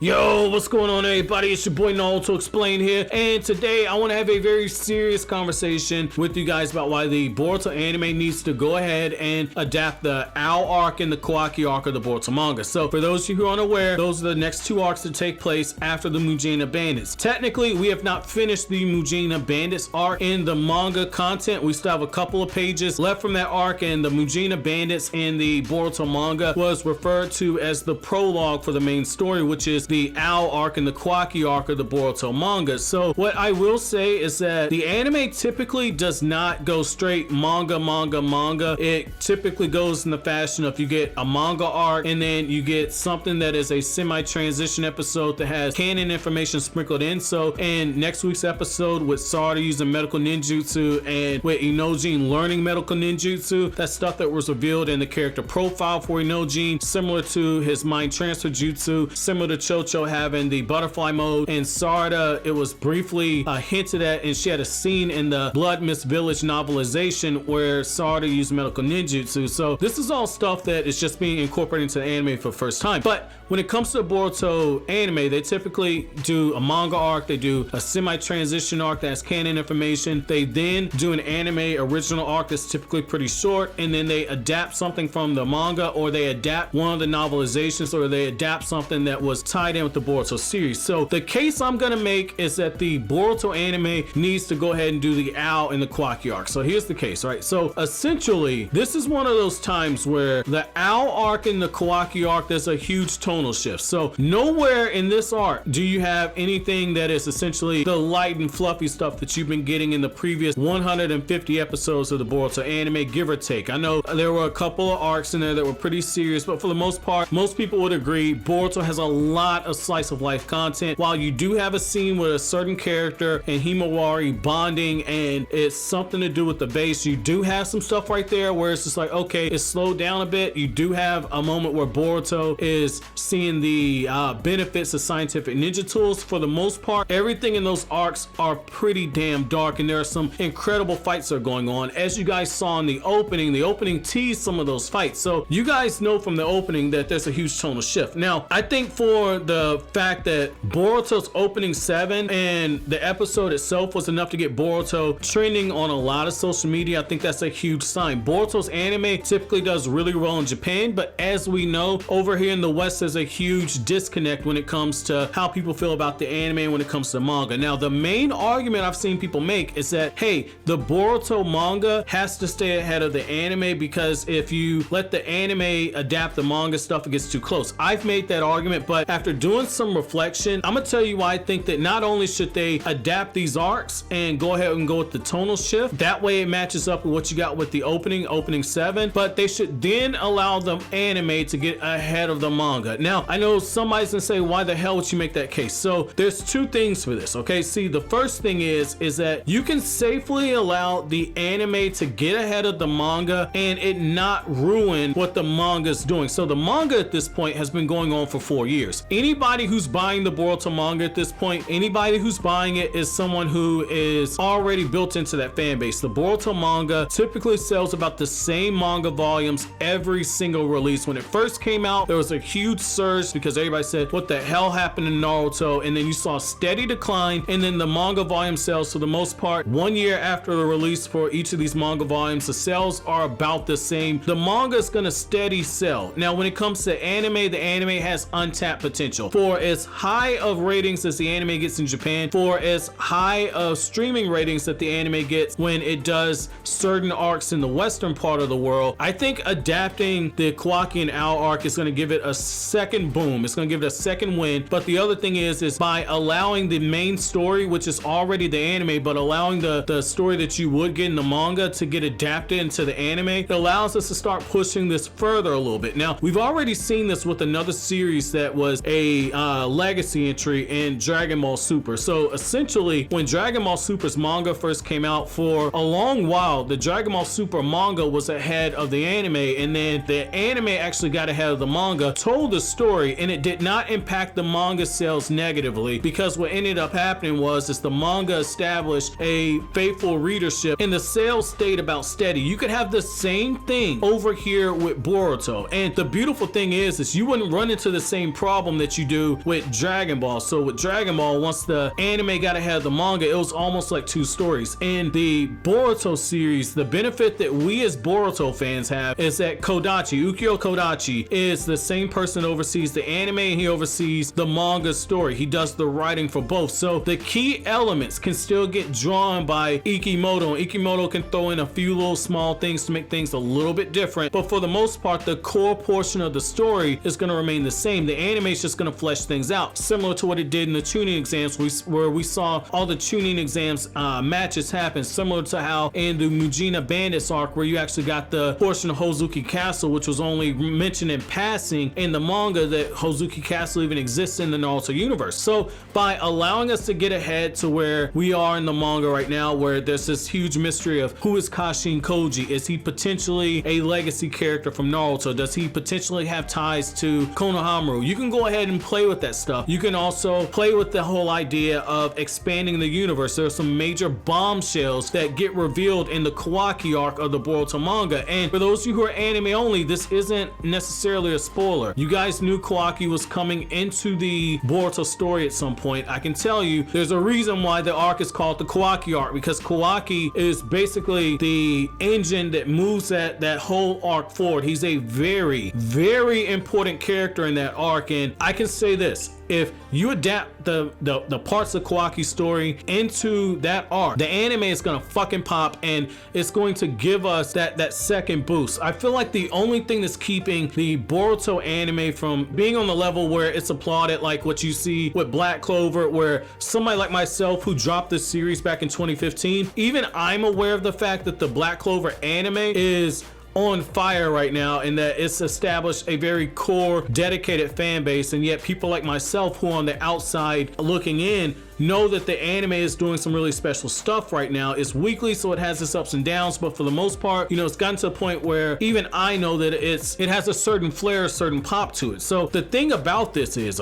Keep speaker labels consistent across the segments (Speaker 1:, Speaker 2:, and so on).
Speaker 1: Yo, what's going on everybody? It's your boy Naruto Explain here, and today I want to have a very serious conversation with you guys about why the Boruto anime needs to go ahead and adapt the Ao arc and the Kawaki arc of the Boruto manga. So for those of you who are unaware, those are the next two arcs that take place after the Mujina Bandits. Technically, we have not finished the Mujina Bandits arc in the manga content. We still have a couple of pages left from that arc, and the Mujina Bandits in the Boruto manga was referred to as the prologue for the main story, which is the Ao arc and the Kawaki arc of the Boruto manga. So what I will say is that the anime typically does not go straight manga. It typically goes in the fashion of you get a manga arc and then you get something that is a semi-transition episode that has canon information sprinkled in. So in next week's episode with Sarada using medical ninjutsu and with Inojin learning medical ninjutsu, that's stuff that was revealed in the character profile for Inojin, similar to his mind transfer jutsu, similar to Chocho having the butterfly mode, and Sarada, it was briefly hinted at, and she had a scene in the Blood Mist Village novelization where Sarada used medical ninjutsu. So this is all stuff that is just being incorporated into the anime for the first time. But when it comes to the Boruto anime, they typically do a manga arc, they do a semi-transition arc that has canon information, they then do an anime original arc that's typically pretty short, and then they adapt something from the manga, or they adapt one of the novelizations, or they adapt something that was tied in with the Boruto series. So the case I'm gonna make is that the Boruto anime needs to go ahead and do the Ao and the Kawaki arc. So here's the case, right? So essentially, this is one of those times where the Ao arc and the Kawaki arc, there's a huge tonal shift. So nowhere in this arc do you have anything that is essentially the light and fluffy stuff that you've been getting in the previous 150 episodes of the Boruto anime, give or take. I know there were a couple of arcs in there that were pretty serious, but for the most part, most people would agree Boruto has a lot of slice of life content. While you do have a scene with a certain character and Himawari bonding and it's something to do with the base, you do have some stuff right there where it's just like, okay, it's slowed down a bit. You do have a moment where Boruto is seeing the benefits of scientific ninja tools. For the most part, everything in those arcs are pretty damn dark, and there are some incredible fights that are going on. As you guys saw in the opening teased some of those fights. So you guys know from the opening that there's a huge tonal shift. Now, I think for the fact that Boruto's opening 7 and the episode itself was enough to get Boruto trending on a lot of social media, I think that's a huge sign. Boruto's anime typically does really well in Japan, but as we know, over here in the West, there's a huge disconnect when it comes to how people feel about the anime and when it comes to manga. Now, the main argument I've seen people make is that, hey, the Boruto manga has to stay ahead of the anime because if you let the anime adapt the manga stuff, it gets too close. I've made that argument, but after doing some reflection, I'm gonna tell you why I think that not only should they adapt these arcs and go ahead and go with the tonal shift, that way it matches up with what you got with the opening 7, but they should then allow the anime to get ahead of the manga. Now, I know somebody's gonna say, why the hell would you make that case? So there's two things for this, okay? See, the first thing is that you can safely allow the anime to get ahead of the manga and it not ruin what the manga's doing. So the manga at this point has been going on for 4 years. Anybody who's buying the Boruto manga at this point, anybody who's buying it is someone who is already built into that fan base. The Boruto manga typically sells about the same manga volumes every single release. When it first came out, there was a huge surge because everybody said, what the hell happened in Naruto? And then you saw a steady decline, and then the manga volume sales, for the most part, 1 year after the release for each of these manga volumes, the sales are about the same. The manga is gonna steady sell. Now, when it comes to anime, the anime has untapped potential. For as high of ratings as the anime gets in Japan, for as high of streaming ratings that the anime gets when it does certain arcs in the western part of the world, I think adapting the Kawaki and Ao arc is going to give it a second boom. It's going to give it a second win. But the other thing is by allowing the main story, which is already the anime, but allowing the story that you would get in the manga to get adapted into the anime, it allows us to start pushing this further a little bit. Now, we've already seen this with another series that was a legacy entry in Dragon Ball Super. So essentially, when Dragon Ball Super's manga first came out, for a long while, the Dragon Ball Super manga was ahead of the anime, and then the anime actually got ahead of the manga, told the story, and it did not impact the manga sales negatively, because what ended up happening was the manga established a faithful readership and the sales stayed about steady. You could have the same thing over here with Boruto, and the beautiful thing is you wouldn't run into the same problem that that you do with Dragon Ball. So with Dragon Ball, once the anime got ahead of the manga, it was almost like two stories. In the Boruto series, the benefit that we as Boruto fans have is that Ukyo Kodachi is the same person that oversees the anime and he oversees the manga story. He does the writing for both. So the key elements can still get drawn by Ikimoto, and Ikimoto can throw in a few little small things to make things a little bit different, but for the most part, the core portion of the story is going to remain the same. The anime is just going to flesh things out, similar to what it did in the tuning exams, where we saw all the tuning exams matches happen, similar to how in the Mujina Bandits arc, where you actually got the portion of Hozuki Castle, which was only mentioned in passing in the manga, that Hozuki Castle even exists in the Naruto universe. So by allowing us to get ahead to where we are in the manga right now, where there's this huge mystery of who is Kashin Koji, is he potentially a legacy character from Naruto, does he potentially have ties to Konohamaru? You can go ahead and play with that stuff. You can also play with the whole idea of expanding the universe. There are some major bombshells that get revealed in the Kawaki arc of the Boruto manga, and for those of you who are anime only, this isn't necessarily a spoiler. You guys knew Kawaki was coming into the Boruto story at some point. I can tell you there's a reason why the arc is called the Kawaki arc, because Kawaki is basically the engine that moves that whole arc forward. He's a very, very important character in that arc, and I can say this: if you adapt the parts of Kawaki's story into that arc, the anime is gonna fucking pop, and it's going to give us that second boost. I feel like the only thing that's keeping the Boruto anime from being on the level where it's applauded, like what you see with Black Clover, where somebody like myself who dropped this series back in 2015, even I'm aware of the fact that the Black Clover anime is on fire right now, and that it's established a very core dedicated fan base, and yet people like myself who are on the outside looking in know that the anime is doing some really special stuff right now. It's weekly, so it has its ups and downs, but for the most part, you know, it's gotten to a point where even I know that it has a certain flair, a certain pop to it. So the thing about this is,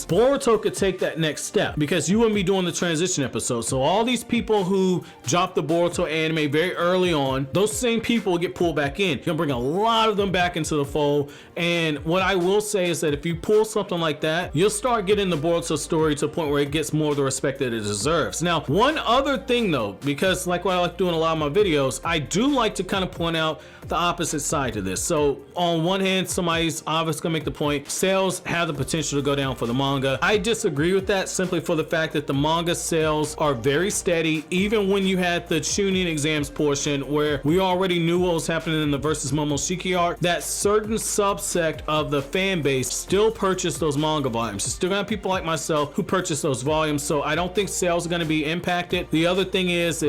Speaker 1: Boruto could take that next step, because you wouldn't be doing the transition episode. So all these people who dropped the Boruto anime very early on, those same people will get pulled back in. You're gonna bring a lot of them back into the fold, and what I will say is that if you pull something like that, you'll start getting the Boruto story to a point where it gets more of the respect that it deserves. Now, one other thing though, because like what I like doing a lot of my videos, I do like to kind of point out the opposite side to this. So on one hand, somebody's obviously gonna make the point, sales have the potential to go down for the manga. I disagree with that, simply for the fact that the manga sales are very steady, even when you had the tuning exams portion where we already knew what was happening in the versus Momoshiki arc. That certain subsect of the fan base still purchased those manga volumes. You're still gonna have people like myself who purchase those volumes, so I don't think sales are going to be impacted. The other thing is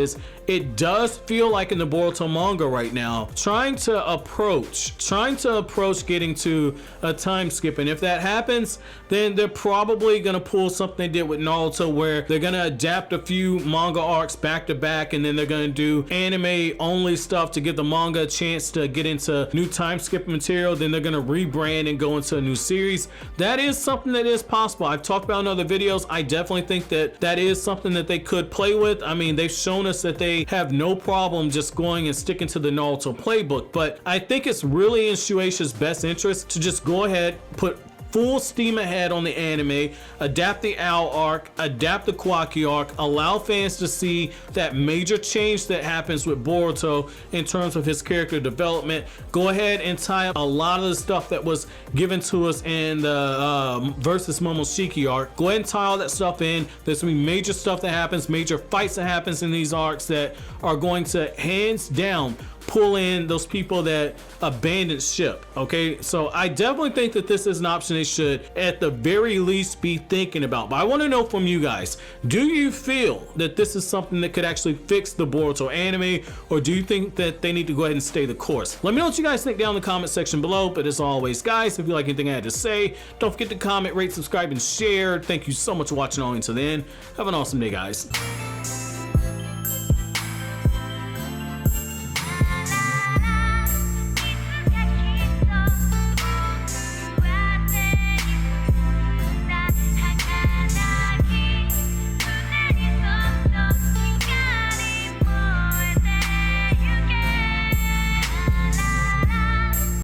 Speaker 1: it does feel like in the Boruto manga right now, trying to approach getting to a time skip, and if that happens, then they're probably going to pull something they did with Naruto, where they're going to adapt a few manga arcs back to back, and then they're going to do anime only stuff to give the manga a chance to get into new time skip material. Then they're going to rebrand and go into a new series. That is something that is possible. I've talked about in other videos. I definitely think that is something that they could play with. I mean, they've shown us that they have no problem just going and sticking to the Naruto playbook, but I think it's really in Shueisha's best interest to just go ahead, put full steam ahead on the anime, adapt the Owl arc, adapt the Kawaki arc, allow fans to see that major change that happens with Boruto in terms of his character development. Go ahead and tie up a lot of the stuff that was given to us in the versus Momoshiki arc. Go ahead and tie all that stuff in. There's gonna be major stuff that happens, major fights that happens in these arcs that are going to hands down pull in those people that abandoned ship. Okay, so I definitely think that this is an option they should at the very least be thinking about. But I want to know from you guys, do you feel that this is something that could actually fix the Boruto anime, or do you think that they need to go ahead and stay the course? Let me know what you guys think down in the comment section below. But as always, guys, if you like anything I had to say, don't forget to comment, rate, subscribe, and share. Thank you so much for watching all until then. Have an awesome day, guys.